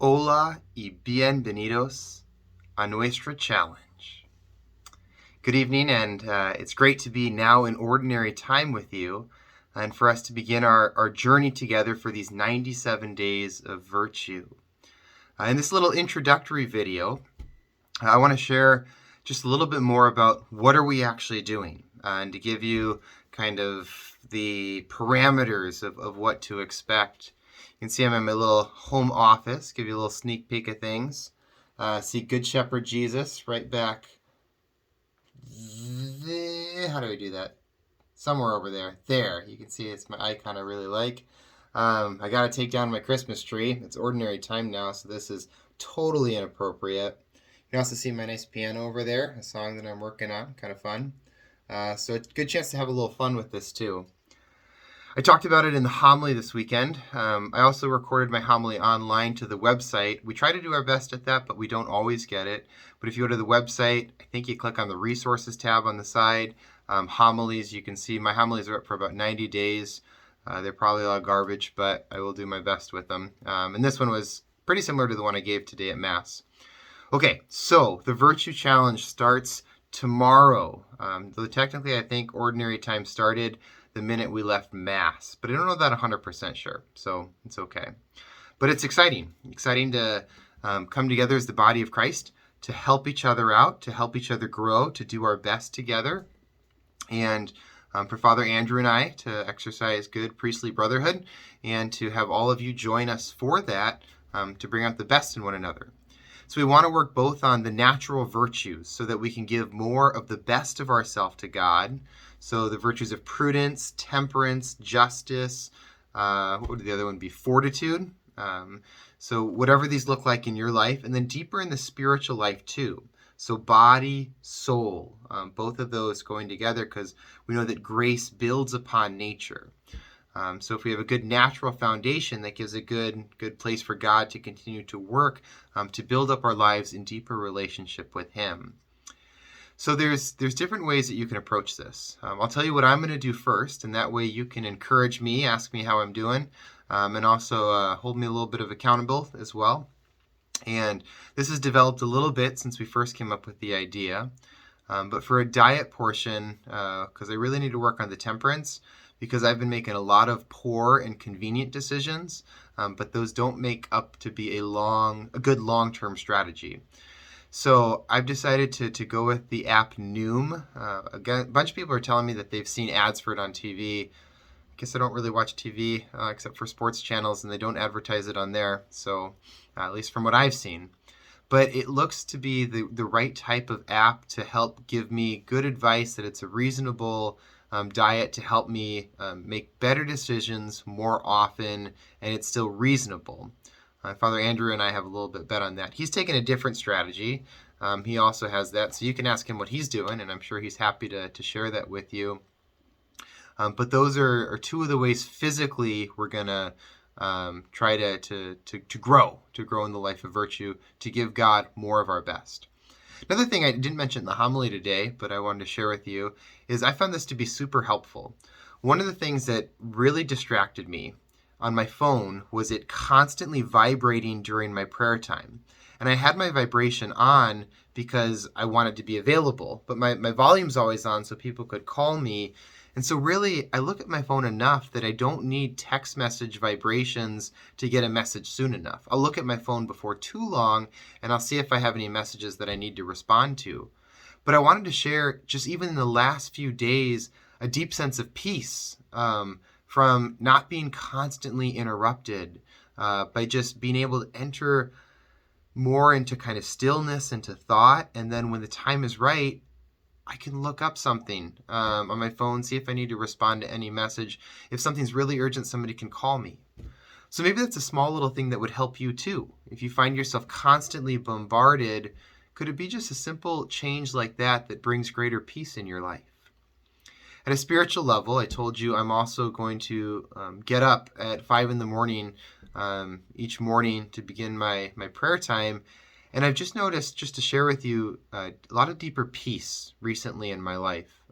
Hola y bienvenidos a nuestra challenge. Good evening, and it's great to be now in ordinary time with you and for us to begin our journey together for these 97 days of virtue. In this little introductory video, I want to share just a little bit more about what are we actually doing and to give you kind of the parameters of what to expect. You can see I'm in my little home office, give you a little sneak peek of things. See Good Shepherd Jesus right back there. How do I do that? Somewhere over there. There. You can see it's my icon I really like. I got to take down my Christmas tree. It's ordinary time now, so this is totally inappropriate. You can also see my nice piano over there, a song that I'm working on, kind of fun. So it's a good chance to have a little fun with this too. I talked about it in the homily this weekend. I also recorded my homily online to the website. We try to do our best at that, but we don't always get it. But if you go to the website, I think you click on the resources tab on the side. Homilies, you can see my homilies are up for about 90 days. They're probably a lot of garbage, but I will do my best with them. And this one was pretty similar to the one I gave today at Mass. Okay, so the Virtue Challenge starts tomorrow. Though technically I think ordinary time started the minute we left Mass, but I don't know that 100% sure, so it's okay. But it's exciting to come together as the body of Christ, to help each other out, to help each other grow, to do our best together, and for Father Andrew and I to exercise good priestly brotherhood, and to have all of you join us for that, to bring out the best in one another. So we want to work both on the natural virtues so that we can give more of the best of ourselves to God. So the virtues of prudence, temperance, justice, what would the other one be? Fortitude. So whatever these look like in your life, and then deeper in the spiritual life too. So body, soul, both of those going together, because we know that grace builds upon nature. So if we have a good natural foundation, that gives a good place for God to continue to work, to build up our lives in deeper relationship with Him. So there's different ways that you can approach this. I'll tell you what I'm going to do first, and that way you can encourage me, ask me how I'm doing, and also hold me a little bit of accountable as well. And this has developed a little bit since we first came up with the idea. But for a diet portion, because I really need to work on the temperance, because I've been making a lot of poor and convenient decisions, but those don't make up to be a good long-term strategy. So I've decided to go with the app Noom. Again, a bunch of people are telling me that they've seen ads for it on TV. I guess I don't really watch TV except for sports channels, and they don't advertise it on there. So at least from what I've seen. But it looks to be the right type of app to help give me good advice, that it's a reasonable diet to help me make better decisions more often, and it's still reasonable. Father Andrew and I have a little bit bet on that. He's taken a different strategy. He also has that, so you can ask him what he's doing, and I'm sure he's happy to share that with you. But those are two of the ways physically we're going to try to grow in the life of virtue, to give God more of our best. Another thing I didn't mention in the homily today, but I wanted to share with you, is I found this to be super helpful. One of the things that really distracted me on my phone was it constantly vibrating during my prayer time. And I had my vibration on because I wanted to be available, but my volume's always on so people could call me. And so really, I look at my phone enough that I don't need text message vibrations to get a message soon enough. I'll look at my phone before too long, and I'll see if I have any messages that I need to respond to. But I wanted to share, just even in the last few days, a deep sense of peace from not being constantly interrupted, by just being able to enter more into kind of stillness, into thought, and then when the time is right, I can look up something on my phone, see if I need to respond to any message. If something's really urgent, somebody can call me. So maybe that's a small little thing that would help you too. If you find yourself constantly bombarded, could it be just a simple change like that brings greater peace in your life? At a spiritual level, I told you I'm also going to get up at 5 in the morning each morning to begin my prayer time. And I've just noticed, just to share with you, a lot of deeper peace recently in my life.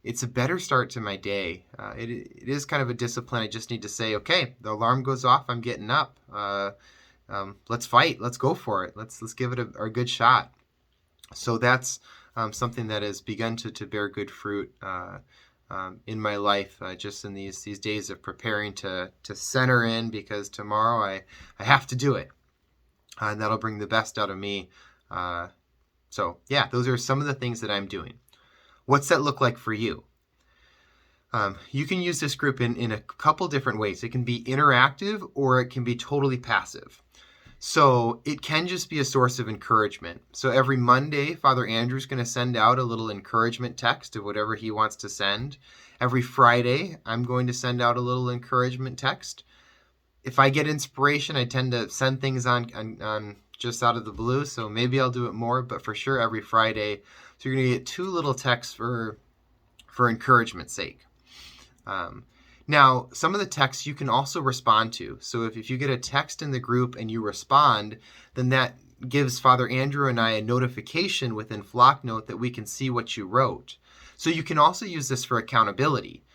It's a better start to my day. It is kind of a discipline. I just need to say, okay, the alarm goes off, I'm getting up. let's fight. Let's go for it. Let's give it a good shot. So that's something that has begun to bear good fruit in my life, just in these days of preparing to center in, because tomorrow I have to do it, and that'll bring the best out of me. So yeah, those are some of the things that I'm doing. What's that look like for you? You can use this group in a couple different ways. It can be interactive, or it can be totally passive. So it can just be a source of encouragement. So every Monday, Father Andrew's going to send out a little encouragement text of whatever he wants to send. Every Friday, I'm going to send out a little encouragement text. If I get inspiration, I tend to send things on just out of the blue, so maybe I'll do it more, but for sure every Friday. So you're going to get 2 little texts for encouragement's sake. Now, some of the texts you can also respond to. So if you get a text in the group and you respond, then that gives Father Andrew and I a notification within Flocknote that we can see what you wrote. So you can also use this for accountability.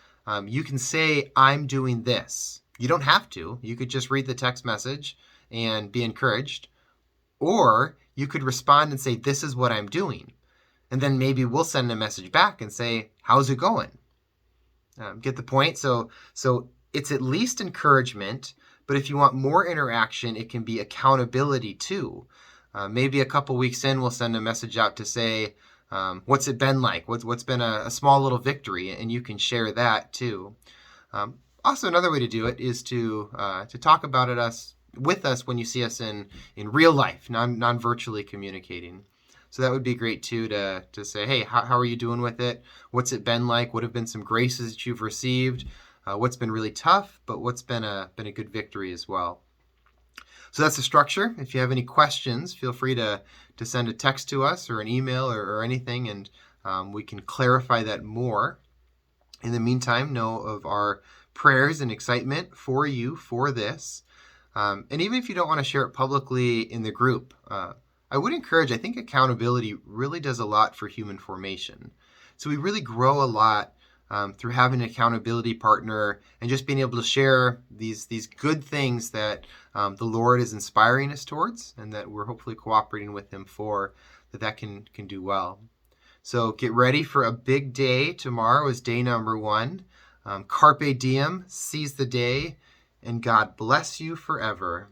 You can say, I'm doing this. You don't have to. You could just read the text message and be encouraged. Or you could respond and say, this is what I'm doing. And then maybe we'll send a message back and say, how's it going? Get the point? So it's at least encouragement, but if you want more interaction, it can be accountability too. Maybe a couple weeks in, we'll send a message out to say, what's it been like? What's been a small little victory? And you can share that too. Also, another way to do it is to talk about it with us when you see us in real life, non-virtually communicating. So that would be great too, to say, hey, how are you doing with it? What's it been like? What have been some graces that you've received? What's been really tough, but what's been a good victory as well? So that's the structure. If you have any questions, feel free to send a text to us or an email or anything, and we can clarify that more. In the meantime, know of our prayers and excitement for you for this. And even if you don't want to share it publicly in the group, I would encourage, I think accountability really does a lot for human formation. So we really grow a lot through having an accountability partner and just being able to share these good things that the Lord is inspiring us towards, and that we're hopefully cooperating with Him for, that can do well. So get ready for a big day. Tomorrow is day number 1. Carpe diem, seize the day, and God bless you forever.